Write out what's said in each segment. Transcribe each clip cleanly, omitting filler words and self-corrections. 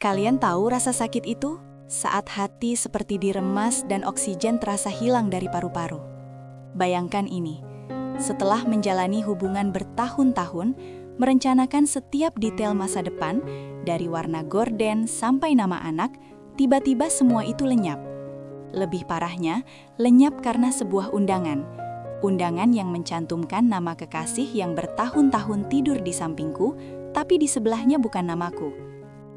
Kalian tahu rasa sakit itu? Saat hati seperti diremas dan oksigen terasa hilang dari paru-paru. Bayangkan ini, setelah menjalani hubungan bertahun-tahun, merencanakan setiap detail masa depan, dari warna gorden sampai nama anak, tiba-tiba semua itu lenyap. Lebih parahnya, lenyap karena sebuah undangan. Undangan yang mencantumkan nama kekasih yang bertahun-tahun tidur di sampingku, tapi di sebelahnya bukan namaku.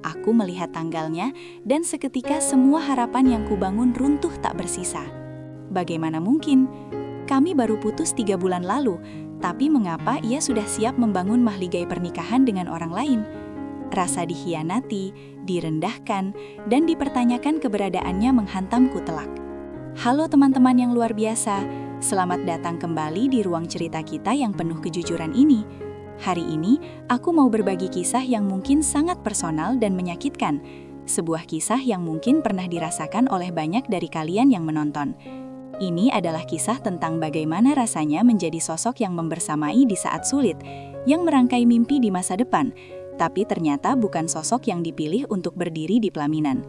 Aku melihat tanggalnya, dan seketika semua harapan yang kubangun runtuh tak bersisa. Bagaimana mungkin? Kami baru putus 3 bulan lalu, tapi mengapa ia sudah siap membangun mahligai pernikahan dengan orang lain? Rasa dikhianati, direndahkan, dan dipertanyakan keberadaannya menghantamku telak. Halo teman-teman yang luar biasa, selamat datang kembali di ruang cerita kita yang penuh kejujuran ini. Hari ini, aku mau berbagi kisah yang mungkin sangat personal dan menyakitkan. Sebuah kisah yang mungkin pernah dirasakan oleh banyak dari kalian yang menonton. Ini adalah kisah tentang bagaimana rasanya menjadi sosok yang membersamai di saat sulit, yang merangkai mimpi di masa depan, tapi ternyata bukan sosok yang dipilih untuk berdiri di pelaminan.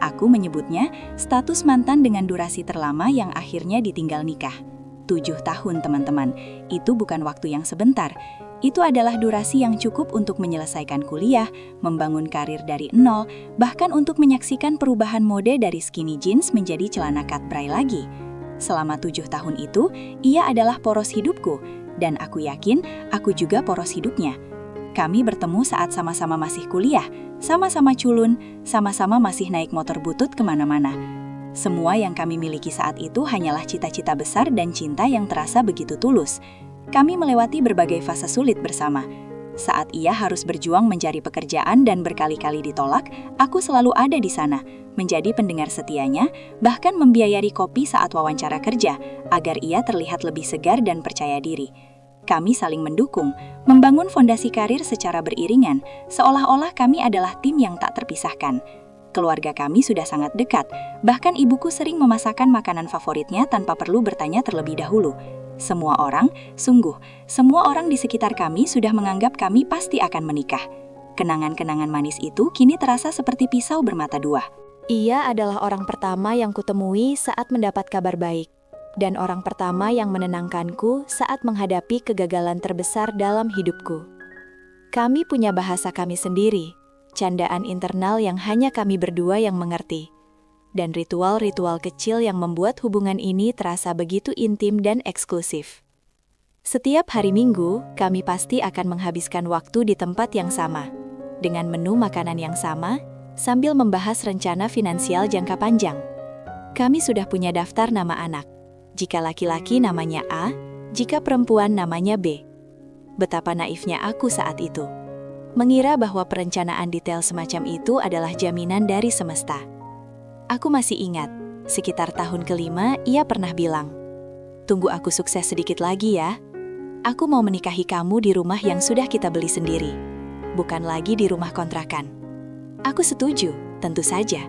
Aku menyebutnya status mantan dengan durasi terlama yang akhirnya ditinggal nikah. 7 tahun teman-teman, itu bukan waktu yang sebentar. Itu adalah durasi yang cukup untuk menyelesaikan kuliah, membangun karir dari nol, bahkan untuk menyaksikan perubahan mode dari skinny jeans menjadi celana cut bray lagi. Selama 7 tahun itu, ia adalah poros hidupku, dan aku yakin aku juga poros hidupnya. Kami bertemu saat sama-sama masih kuliah, sama-sama culun, sama-sama masih naik motor butut kemana-mana. Semua yang kami miliki saat itu hanyalah cita-cita besar dan cinta yang terasa begitu tulus. Kami melewati berbagai fase sulit bersama. Saat ia harus berjuang mencari pekerjaan dan berkali-kali ditolak, aku selalu ada di sana, menjadi pendengar setianya, bahkan membiayai kopi saat wawancara kerja, agar ia terlihat lebih segar dan percaya diri. Kami saling mendukung, membangun fondasi karir secara beriringan, seolah-olah kami adalah tim yang tak terpisahkan. Keluarga kami sudah sangat dekat, bahkan ibuku sering memasakkan makanan favoritnya tanpa perlu bertanya terlebih dahulu. Semua orang di sekitar kami sudah menganggap kami pasti akan menikah. Kenangan-kenangan manis itu kini terasa seperti pisau bermata dua. Ia adalah orang pertama yang kutemui saat mendapat kabar baik, dan orang pertama yang menenangkanku saat menghadapi kegagalan terbesar dalam hidupku. Kami punya bahasa kami sendiri, candaan internal yang hanya kami berdua yang mengerti, dan ritual-ritual kecil yang membuat hubungan ini terasa begitu intim dan eksklusif. Setiap hari Minggu, kami pasti akan menghabiskan waktu di tempat yang sama, dengan menu makanan yang sama, sambil membahas rencana finansial jangka panjang. Kami sudah punya daftar nama anak. Jika laki-laki namanya A, jika perempuan namanya B. Betapa naifnya aku saat itu, mengira bahwa perencanaan detail semacam itu adalah jaminan dari semesta. Aku masih ingat, sekitar tahun kelima ia pernah bilang, "Tunggu aku sukses sedikit lagi ya. Aku mau menikahi kamu di rumah yang sudah kita beli sendiri, bukan lagi di rumah kontrakan." Aku setuju, tentu saja.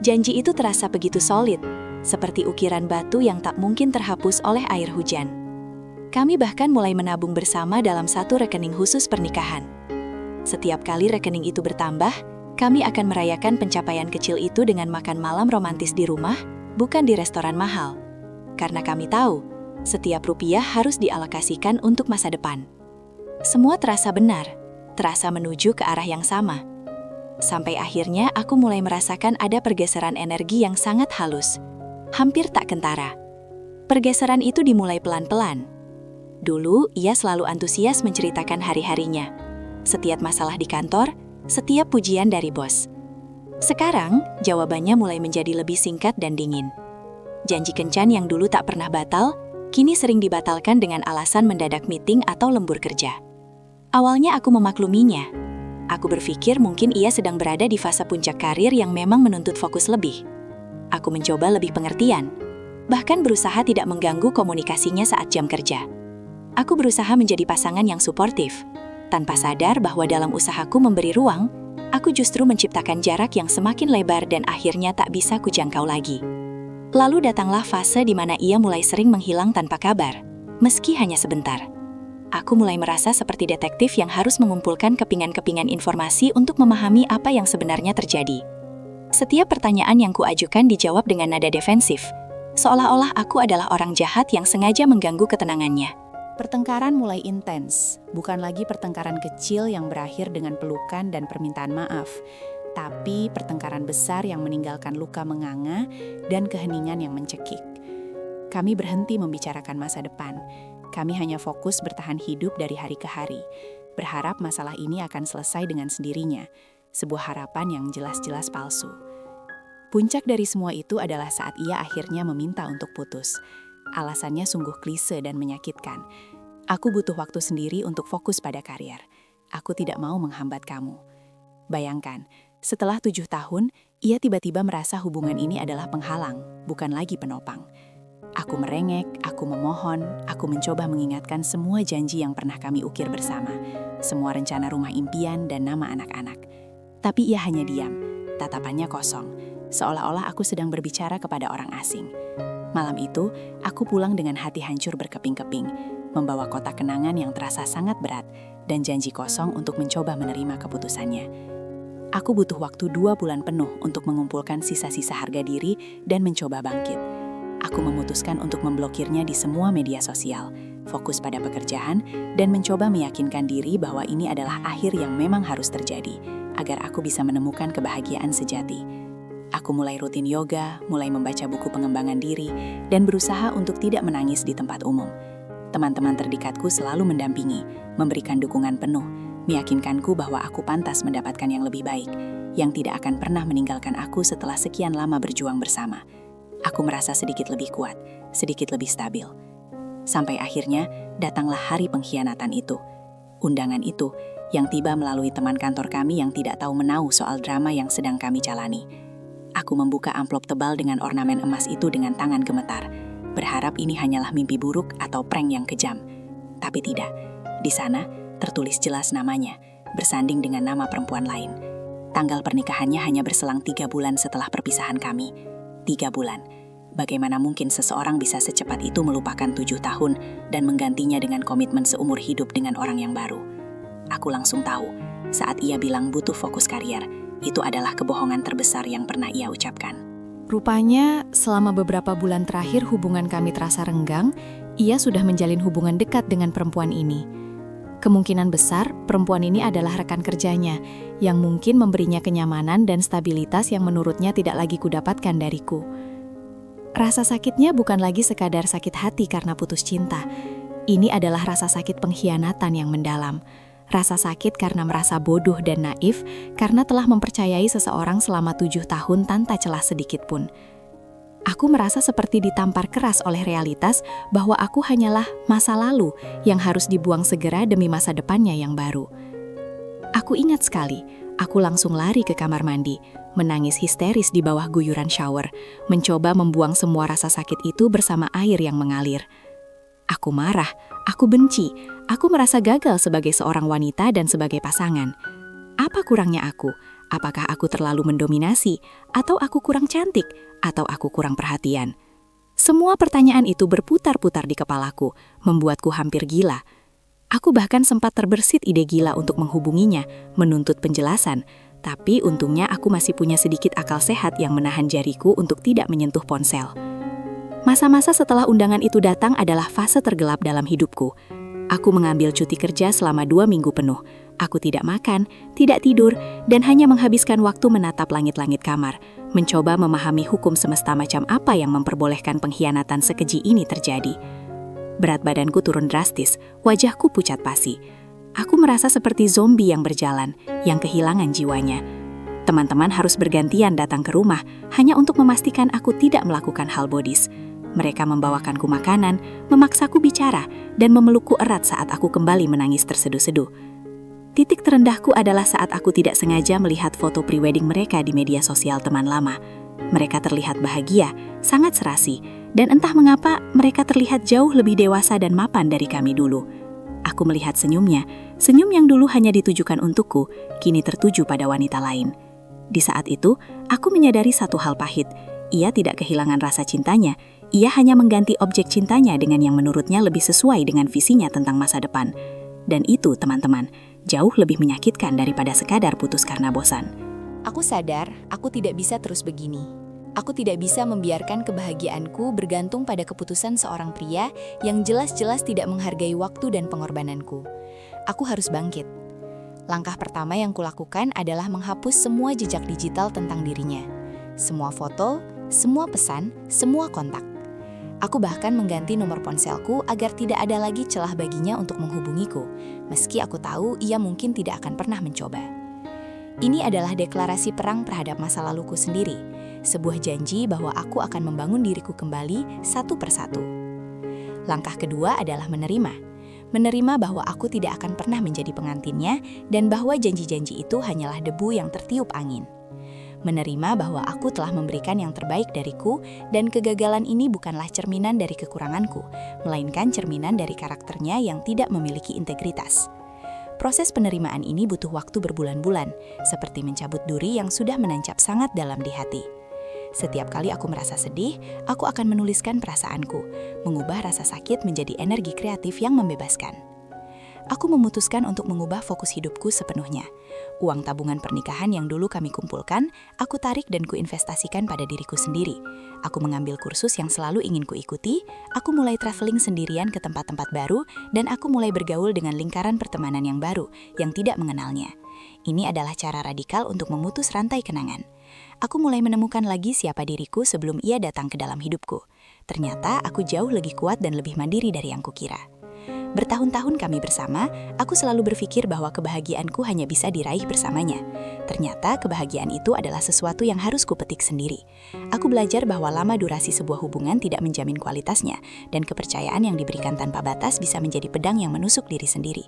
Janji itu terasa begitu solid, seperti ukiran batu yang tak mungkin terhapus oleh air hujan. Kami bahkan mulai menabung bersama dalam satu rekening khusus pernikahan. Setiap kali rekening itu bertambah, kami akan merayakan pencapaian kecil itu dengan makan malam romantis di rumah, bukan di restoran mahal. Karena kami tahu, setiap rupiah harus dialokasikan untuk masa depan. Semua terasa benar, terasa menuju ke arah yang sama. Sampai akhirnya aku mulai merasakan ada pergeseran energi yang sangat halus, hampir tak kentara. Pergeseran itu dimulai pelan-pelan. Dulu, ia selalu antusias menceritakan hari-harinya. Setiap masalah di kantor, setiap pujian dari bos. Sekarang, jawabannya mulai menjadi lebih singkat dan dingin. Janji kencan yang dulu tak pernah batal, kini sering dibatalkan dengan alasan mendadak meeting atau lembur kerja. Awalnya aku memakluminya. Aku berpikir mungkin ia sedang berada di fase puncak karir yang memang menuntut fokus lebih. Aku mencoba lebih pengertian, bahkan berusaha tidak mengganggu komunikasinya saat jam kerja. Aku berusaha menjadi pasangan yang suportif, tanpa sadar bahwa dalam usahaku memberi ruang, aku justru menciptakan jarak yang semakin lebar dan akhirnya tak bisa kujangkau lagi. Lalu datanglah fase di mana ia mulai sering menghilang tanpa kabar, meski hanya sebentar. aku mulai merasa seperti detektif yang harus mengumpulkan kepingan-kepingan informasi untuk memahami apa yang sebenarnya terjadi. Setiap pertanyaan yang kuajukan dijawab dengan nada defensif, seolah-olah aku adalah orang jahat yang sengaja mengganggu ketenangannya. Pertengkaran mulai intens, bukan lagi pertengkaran kecil yang berakhir dengan pelukan dan permintaan maaf, tapi pertengkaran besar yang meninggalkan luka menganga dan keheningan yang mencekik. Kami berhenti membicarakan masa depan. Kami hanya fokus bertahan hidup dari hari ke hari, berharap masalah ini akan selesai dengan sendirinya, sebuah harapan yang jelas-jelas palsu. Puncak dari semua itu adalah saat ia akhirnya meminta untuk putus. Alasannya sungguh klise dan menyakitkan. Aku butuh waktu sendiri untuk fokus pada karier. Aku tidak mau menghambat kamu. Bayangkan, setelah 7 tahun, ia tiba-tiba merasa hubungan ini adalah penghalang, bukan lagi penopang. Aku merengek, aku memohon, aku mencoba mengingatkan semua janji yang pernah kami ukir bersama, semua rencana rumah impian dan nama anak-anak. Tapi ia hanya diam, tatapannya kosong, seolah-olah aku sedang berbicara kepada orang asing. Malam itu, aku pulang dengan hati hancur berkeping-keping, membawa kotak kenangan yang terasa sangat berat, dan janji kosong untuk mencoba menerima keputusannya. Aku butuh waktu 2 bulan penuh untuk mengumpulkan sisa-sisa harga diri dan mencoba bangkit. Aku memutuskan untuk memblokirnya di semua media sosial, fokus pada pekerjaan, dan mencoba meyakinkan diri bahwa ini adalah akhir yang memang harus terjadi, agar aku bisa menemukan kebahagiaan sejati. Aku mulai rutin yoga, mulai membaca buku pengembangan diri, dan berusaha untuk tidak menangis di tempat umum. Teman-teman terdekatku selalu mendampingi, memberikan dukungan penuh, meyakinkanku bahwa aku pantas mendapatkan yang lebih baik, yang tidak akan pernah meninggalkan aku setelah sekian lama berjuang bersama. Aku merasa sedikit lebih kuat, sedikit lebih stabil. Sampai akhirnya, datanglah hari pengkhianatan itu. Undangan itu, yang tiba melalui teman kantor kami yang tidak tahu menau soal drama yang sedang kami jalani. Aku membuka amplop tebal dengan ornamen emas itu dengan tangan gemetar, berharap ini hanyalah mimpi buruk atau prank yang kejam. Tapi tidak, di sana tertulis jelas namanya, bersanding dengan nama perempuan lain. Tanggal pernikahannya hanya berselang 3 bulan setelah perpisahan kami. 3 bulan. Bagaimana mungkin seseorang bisa secepat itu melupakan 7 tahun dan menggantinya dengan komitmen seumur hidup dengan orang yang baru? Aku langsung tahu, saat ia bilang butuh fokus karier, itu adalah kebohongan terbesar yang pernah ia ucapkan. Rupanya, selama beberapa bulan terakhir hubungan kami terasa renggang, ia sudah menjalin hubungan dekat dengan perempuan ini. Kemungkinan besar, perempuan ini adalah rekan kerjanya, yang mungkin memberinya kenyamanan dan stabilitas yang menurutnya tidak lagi kudapatkan dariku. Rasa sakitnya bukan lagi sekadar sakit hati karena putus cinta. Ini adalah rasa sakit pengkhianatan yang mendalam. Rasa sakit karena merasa bodoh dan naif, karena telah mempercayai seseorang selama 7 tahun tanpa celah sedikit pun. Aku merasa seperti ditampar keras oleh realitas bahwa aku hanyalah masa lalu yang harus dibuang segera demi masa depannya yang baru. Aku ingat sekali, aku langsung lari ke kamar mandi, menangis histeris di bawah guyuran shower, mencoba membuang semua rasa sakit itu bersama air yang mengalir. Aku marah, aku benci, aku merasa gagal sebagai seorang wanita dan sebagai pasangan. Apa kurangnya aku? Apakah aku terlalu mendominasi? Atau aku kurang cantik? Atau aku kurang perhatian? Semua pertanyaan itu berputar-putar di kepalaku, membuatku hampir gila. Aku bahkan sempat terbersit ide gila untuk menghubunginya, menuntut penjelasan. Tapi untungnya aku masih punya sedikit akal sehat yang menahan jariku untuk tidak menyentuh ponsel. Masa-masa setelah undangan itu datang adalah fase tergelap dalam hidupku. Aku mengambil cuti kerja selama 2 minggu penuh. Aku tidak makan, tidak tidur, dan hanya menghabiskan waktu menatap langit-langit kamar, mencoba memahami hukum semesta macam apa yang memperbolehkan pengkhianatan sekeji ini terjadi. Berat badanku turun drastis, wajahku pucat pasi. Aku merasa seperti zombie yang berjalan, yang kehilangan jiwanya. Teman-teman harus bergantian datang ke rumah, hanya untuk memastikan aku tidak melakukan hal bodis. Mereka membawakanku makanan, memaksaku bicara, dan memelukku erat saat aku kembali menangis terseduh-seduh. Titik terendahku adalah saat aku tidak sengaja melihat foto prewedding mereka di media sosial teman lama. Mereka terlihat bahagia, sangat serasi, dan entah mengapa mereka terlihat jauh lebih dewasa dan mapan dari kami dulu. Aku melihat senyumnya, senyum yang dulu hanya ditujukan untukku, kini tertuju pada wanita lain. Di saat itu, aku menyadari satu hal pahit. Ia tidak kehilangan rasa cintanya, Ia hanya mengganti objek cintanya dengan yang menurutnya lebih sesuai dengan visinya tentang masa depan. Dan itu, teman-teman, jauh lebih menyakitkan daripada sekadar putus karena bosan. Aku sadar aku tidak bisa terus begini. Aku tidak bisa membiarkan kebahagiaanku bergantung pada keputusan seorang pria yang jelas-jelas tidak menghargai waktu dan pengorbananku. Aku harus bangkit. Langkah pertama yang kulakukan adalah menghapus semua jejak digital tentang dirinya. Semua foto, semua pesan, semua kontak. Aku bahkan mengganti nomor ponselku agar tidak ada lagi celah baginya untuk menghubungiku, meski aku tahu ia mungkin tidak akan pernah mencoba. Ini adalah deklarasi perang terhadap masa laluku sendiri, sebuah janji bahwa aku akan membangun diriku kembali satu persatu. Langkah kedua adalah menerima. Menerima bahwa aku tidak akan pernah menjadi pengantinnya dan bahwa janji-janji itu hanyalah debu yang tertiup angin. Menerima bahwa aku telah memberikan yang terbaik dariku dan kegagalan ini bukanlah cerminan dari kekuranganku, melainkan cerminan dari karakternya yang tidak memiliki integritas. Proses penerimaan ini butuh waktu berbulan-bulan, seperti mencabut duri yang sudah menancap sangat dalam di hati. Setiap kali aku merasa sedih, aku akan menuliskan perasaanku, mengubah rasa sakit menjadi energi kreatif yang membebaskan. Aku memutuskan untuk mengubah fokus hidupku sepenuhnya. Uang tabungan pernikahan yang dulu kami kumpulkan, aku tarik dan kuinvestasikan pada diriku sendiri. Aku mengambil kursus yang selalu ingin kuikuti, aku mulai traveling sendirian ke tempat-tempat baru, dan aku mulai bergaul dengan lingkaran pertemanan yang baru, yang tidak mengenalnya. Ini adalah cara radikal untuk memutus rantai kenangan. Aku mulai menemukan lagi siapa diriku sebelum ia datang ke dalam hidupku. Ternyata aku jauh lebih kuat dan lebih mandiri dari yang kukira. Bertahun-tahun kami bersama, aku selalu berpikir bahwa kebahagiaanku hanya bisa diraih bersamanya. Ternyata kebahagiaan itu adalah sesuatu yang harus kupetik sendiri. Aku belajar bahwa lama durasi sebuah hubungan tidak menjamin kualitasnya, dan kepercayaan yang diberikan tanpa batas bisa menjadi pedang yang menusuk diri sendiri.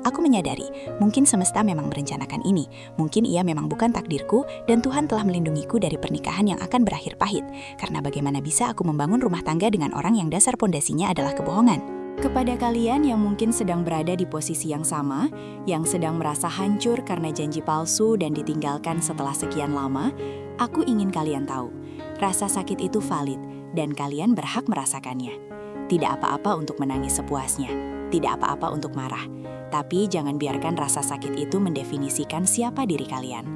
Aku menyadari, mungkin semesta memang merencanakan ini, mungkin ia memang bukan takdirku, dan Tuhan telah melindungiku dari pernikahan yang akan berakhir pahit. Karena bagaimana bisa aku membangun rumah tangga dengan orang yang dasar pondasinya adalah kebohongan? Kepada kalian yang mungkin sedang berada di posisi yang sama, yang sedang merasa hancur karena janji palsu dan ditinggalkan setelah sekian lama, aku ingin kalian tahu, rasa sakit itu valid dan kalian berhak merasakannya. Tidak apa-apa untuk menangis sepuasnya, tidak apa-apa untuk marah, tapi jangan biarkan rasa sakit itu mendefinisikan siapa diri kalian.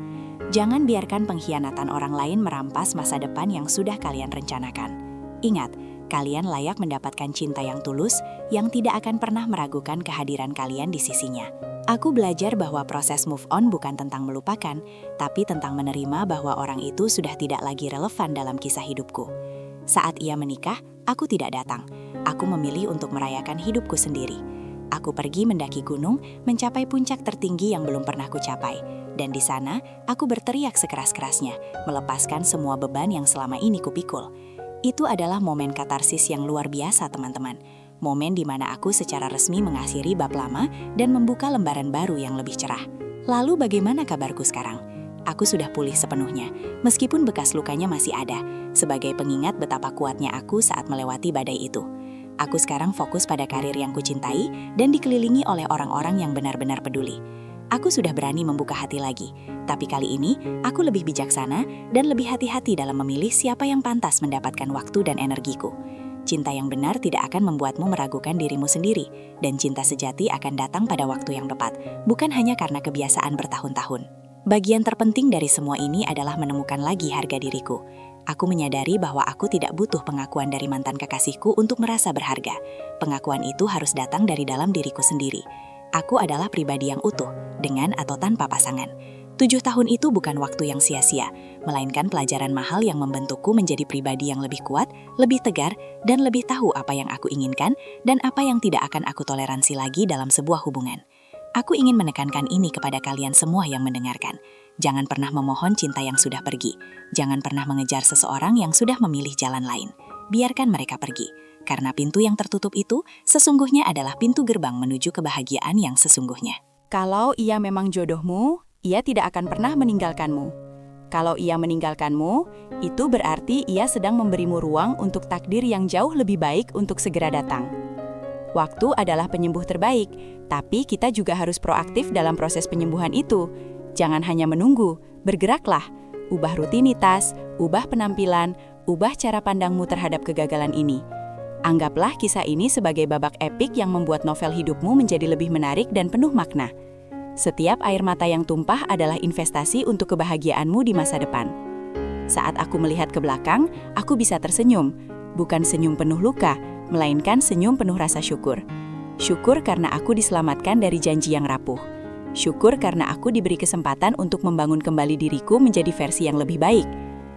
Jangan biarkan pengkhianatan orang lain merampas masa depan yang sudah kalian rencanakan. Ingat, kalian layak mendapatkan cinta yang tulus, yang tidak akan pernah meragukan kehadiran kalian di sisinya. Aku belajar bahwa proses move on bukan tentang melupakan, tapi tentang menerima bahwa orang itu sudah tidak lagi relevan dalam kisah hidupku. Saat ia menikah, aku tidak datang. Aku memilih untuk merayakan hidupku sendiri. Aku pergi mendaki gunung, mencapai puncak tertinggi yang belum pernah kucapai. Dan di sana, aku berteriak sekeras-kerasnya, melepaskan semua beban yang selama ini kupikul. Itu adalah momen katarsis yang luar biasa, teman-teman. Momen di mana aku secara resmi mengakhiri bab lama dan membuka lembaran baru yang lebih cerah. Lalu bagaimana kabarku sekarang? Aku sudah pulih sepenuhnya, meskipun bekas lukanya masih ada, sebagai pengingat betapa kuatnya aku saat melewati badai itu. Aku sekarang fokus pada karir yang kucintai dan dikelilingi oleh orang-orang yang benar-benar peduli. Aku sudah berani membuka hati lagi, tapi kali ini aku lebih bijaksana dan lebih hati-hati dalam memilih siapa yang pantas mendapatkan waktu dan energiku. Cinta yang benar tidak akan membuatmu meragukan dirimu sendiri, dan cinta sejati akan datang pada waktu yang tepat, bukan hanya karena kebiasaan bertahun-tahun. Bagian terpenting dari semua ini adalah menemukan lagi harga diriku. Aku menyadari bahwa aku tidak butuh pengakuan dari mantan kekasihku untuk merasa berharga. Pengakuan itu harus datang dari dalam diriku sendiri. Aku adalah pribadi yang utuh, dengan atau tanpa pasangan. 7 tahun itu bukan waktu yang sia-sia, melainkan pelajaran mahal yang membentukku menjadi pribadi yang lebih kuat, lebih tegar, dan lebih tahu apa yang aku inginkan dan apa yang tidak akan aku toleransi lagi dalam sebuah hubungan. Aku ingin menekankan ini kepada kalian semua yang mendengarkan. Jangan pernah memohon cinta yang sudah pergi. Jangan pernah mengejar seseorang yang sudah memilih jalan lain. Biarkan mereka pergi. Karena pintu yang tertutup itu sesungguhnya adalah pintu gerbang menuju kebahagiaan yang sesungguhnya. Kalau ia memang jodohmu, ia tidak akan pernah meninggalkanmu. Kalau ia meninggalkanmu, itu berarti ia sedang memberimu ruang untuk takdir yang jauh lebih baik untuk segera datang. Waktu adalah penyembuh terbaik, tapi kita juga harus proaktif dalam proses penyembuhan itu. Jangan hanya menunggu, bergeraklah. Ubah rutinitas, ubah penampilan, ubah cara pandangmu terhadap kegagalan ini. Anggaplah kisah ini sebagai babak epik yang membuat novel hidupmu menjadi lebih menarik dan penuh makna. Setiap air mata yang tumpah adalah investasi untuk kebahagiaanmu di masa depan. Saat aku melihat ke belakang, aku bisa tersenyum. Bukan senyum penuh luka, melainkan senyum penuh rasa syukur. Syukur karena aku diselamatkan dari janji yang rapuh. Syukur karena aku diberi kesempatan untuk membangun kembali diriku menjadi versi yang lebih baik.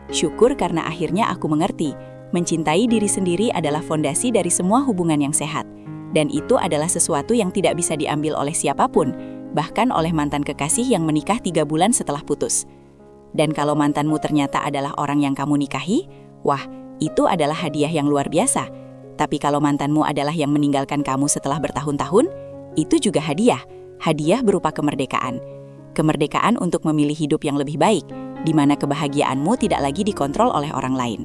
Syukur karena akhirnya aku mengerti, mencintai diri sendiri adalah fondasi dari semua hubungan yang sehat. Dan itu adalah sesuatu yang tidak bisa diambil oleh siapapun, bahkan oleh mantan kekasih yang menikah 3 bulan setelah putus. Dan kalau mantanmu ternyata adalah orang yang kamu nikahi, wah, itu adalah hadiah yang luar biasa. Tapi kalau mantanmu adalah yang meninggalkan kamu setelah bertahun-tahun, itu juga hadiah. Hadiah berupa kemerdekaan. Kemerdekaan untuk memilih hidup yang lebih baik, di mana kebahagiaanmu tidak lagi dikontrol oleh orang lain.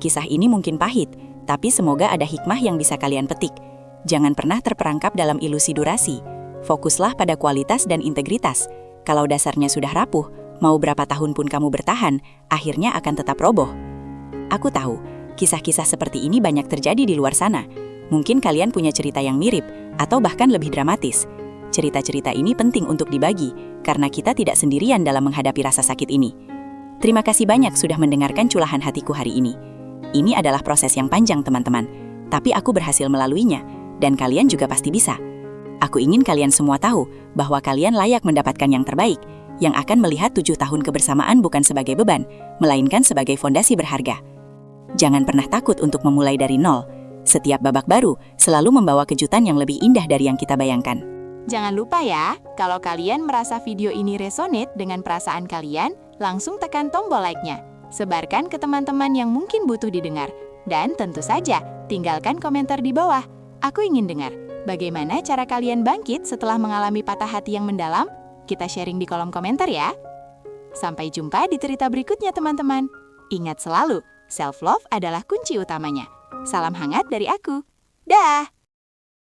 Kisah ini mungkin pahit, tapi semoga ada hikmah yang bisa kalian petik. Jangan pernah terperangkap dalam ilusi durasi. Fokuslah pada kualitas dan integritas. Kalau dasarnya sudah rapuh, mau berapa tahun pun kamu bertahan, akhirnya akan tetap roboh. Aku tahu, kisah-kisah seperti ini banyak terjadi di luar sana. Mungkin kalian punya cerita yang mirip, atau bahkan lebih dramatis. Cerita-cerita ini penting untuk dibagi, karena kita tidak sendirian dalam menghadapi rasa sakit ini. Terima kasih banyak sudah mendengarkan curahan hatiku hari ini. Ini adalah proses yang panjang, teman-teman. Tapi aku berhasil melaluinya, dan kalian juga pasti bisa. Aku ingin kalian semua tahu bahwa kalian layak mendapatkan yang terbaik, yang akan melihat 7 tahun kebersamaan bukan sebagai beban, melainkan sebagai fondasi berharga. Jangan pernah takut untuk memulai dari nol. Setiap babak baru selalu membawa kejutan yang lebih indah dari yang kita bayangkan. Jangan lupa ya, kalau kalian merasa video ini resonate dengan perasaan kalian, langsung tekan tombol like-nya. Sebarkan ke teman-teman yang mungkin butuh didengar. Dan tentu saja, tinggalkan komentar di bawah. Aku ingin dengar, bagaimana cara kalian bangkit setelah mengalami patah hati yang mendalam? Kita sharing di kolom komentar ya. Sampai jumpa di cerita berikutnya, teman-teman. Ingat selalu, self-love adalah kunci utamanya. Salam hangat dari aku. Dah!